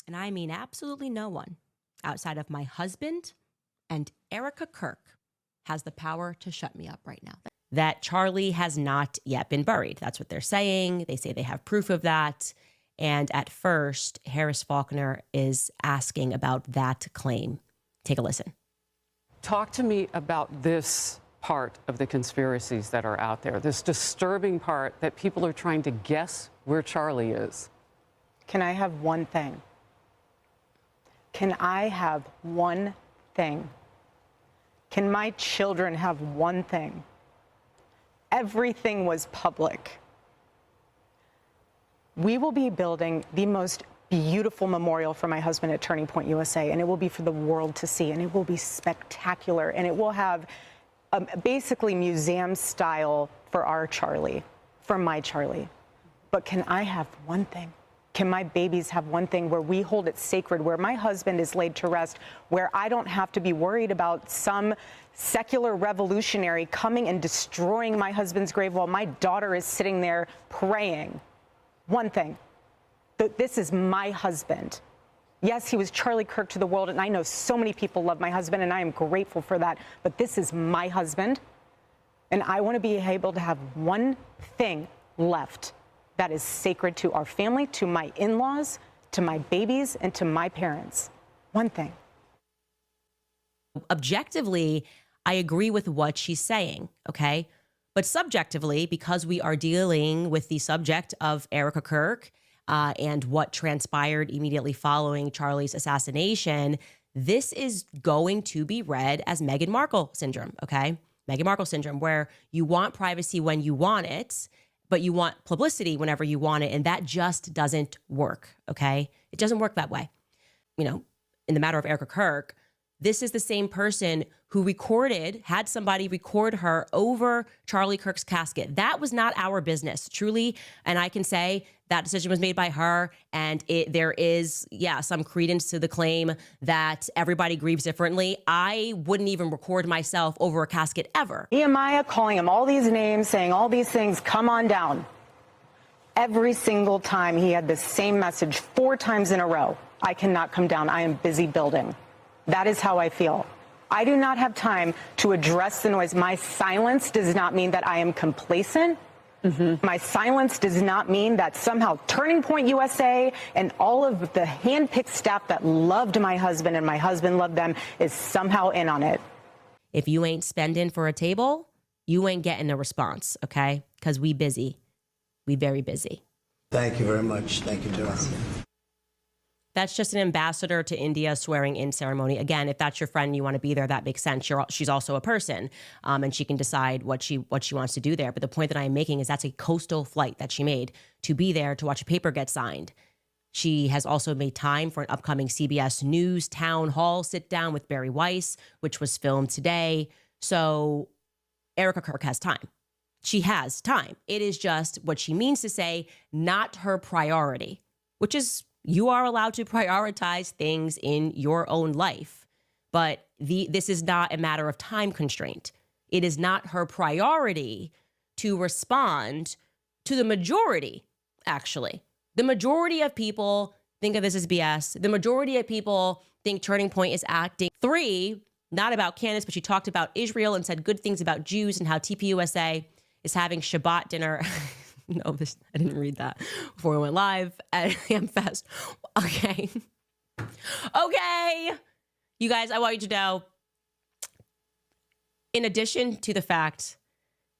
and I mean absolutely no one, outside of my husband and Erica Kirk, has the power to shut me up right now. That Charlie has not yet been buried. That's what they're saying. They say they have proof of that. And at first, Harris Faulkner is asking about that claim. Take a listen. Talk to me about this part of the conspiracies that are out there, this disturbing part that people are trying to guess where Charlie is. Can I have one thing? Can I have one thing? Can my children have one thing? Everything was public. We will be building the most beautiful memorial for my husband at Turning Point USA, and it will be for the world to see, and it will be spectacular, and it will have basically museum style for our Charlie, for my Charlie. But can I have one thing? Can my babies have one thing where we hold it sacred, where my husband is laid to rest, where I don't have to be worried about some secular revolutionary coming and destroying my husband's grave while my daughter is sitting there praying? One thing. This is my husband. Yes, he was Charlie Kirk to the world, and I know so many people love my husband, and I am grateful for that. But this is my husband, and I want to be able to have one thing left that is sacred to our family, to my in-laws, to my babies, and to my parents. One thing. Objectively, I agree with what she's saying, okay? But subjectively, because we are dealing with the subject of Erica Kirk and what transpired immediately following Charlie's assassination, this is going to be read as Meghan Markle syndrome, okay? Meghan Markle syndrome, where you want privacy when you want it, but you want publicity whenever you want it, and that just doesn't work, okay? It doesn't work that way. You know, in the matter of Erica Kirk, this is the same person who had somebody record her over Charlie Kirk's casket. That was not our business, truly. And I can say that decision was made by her. And there is, some credence to the claim that everybody grieves differently. I wouldn't even record myself over a casket ever. Nehemiah calling him all these names, saying all these things, come on down. Every single time he had the same message 4 times in a row. I cannot come down. I am busy building. That is how I feel. I do not have time to address the noise. My silence does not mean that I am complacent. My silence does not mean that somehow Turning Point USA and all of the handpicked staff that loved my husband and my husband loved them is somehow in on it. If you ain't spending for a table, you ain't getting a response, okay? Because we busy. We very busy. Thank you very much. Thank you, Joanne. That's just an ambassador to India swearing in ceremony. Again, if that's your friend and you want to be there, that makes sense. She's also a person, and she can decide what she wants to do there. But the point that I'm making is that's a coastal flight that she made to be there to watch a paper get signed. She has also made time for an upcoming CBS News town hall sit down with Barry Weiss, which was filmed today. So Erica Kirk has time. She has time. It is just what she means to say, not her priority, which is you are allowed to prioritize things in your own life. But this is not a matter of time constraint. It is not her priority to respond to the majority, actually. The majority of people think of this as BS. The majority of people think Turning Point is acting. 3, not about Candace, but she talked about Israel and said good things about Jews and how TPUSA is having Shabbat dinner. No, I didn't read that before we went live at AmFest. Okay. Okay. You guys, I want you to know, in addition to the fact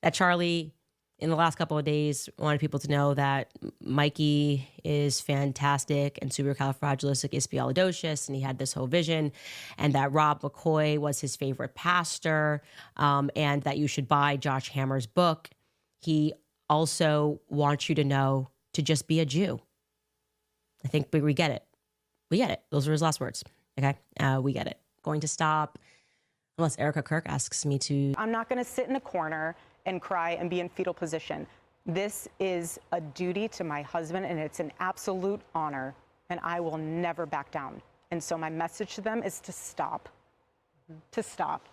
that Charlie, in the last couple of days, wanted people to know that Mikey is fantastic and supercalifragilisticexpialidocious, and he had this whole vision, and that Rob McCoy was his favorite pastor, and that you should buy Josh Hammer's book. He also wants you to know to just be a Jew. I think we get it. We get it. Those were his last words. Okay? We get it. Going to stop unless Erica Kirk asks me to. I'm not going to sit in a corner and cry and be in fetal position. This is a duty to my husband, and it's an absolute honor, and I will never back down. And so my message to them is to stop. To stop.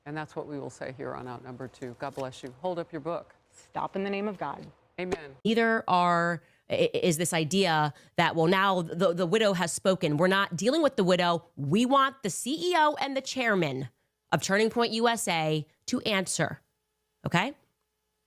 And that's what we will say here on Outnumbered 2. God bless you. Hold up your book. Stop in the name of God. Amen. Neither are is this idea that, well, now the widow has spoken. We're not dealing with the widow. We want the CEO and the chairman of Turning Point USA to answer. Okay?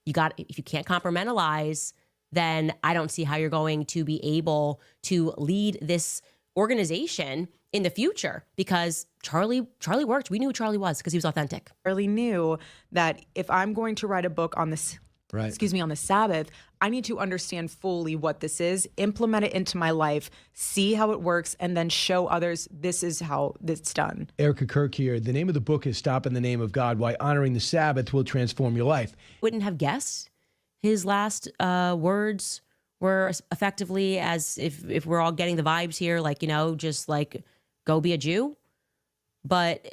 If you can't compartmentalize, then I don't see how you're going to be able to lead this organization in the future, because Charlie worked. We knew who Charlie was because he was authentic. Really knew that if I'm going to write a book on this, on the Sabbath, I need to understand fully what this is, implement it into my life, see how it works, and then show others this is how it's done. Erica Kirk here. The name of the book is Stop in the Name of God, Why Honoring the Sabbath Will Transform Your Life. Wouldn't have guessed his last words were effectively as if we're all getting the vibes here, like, just like, go be a Jew. But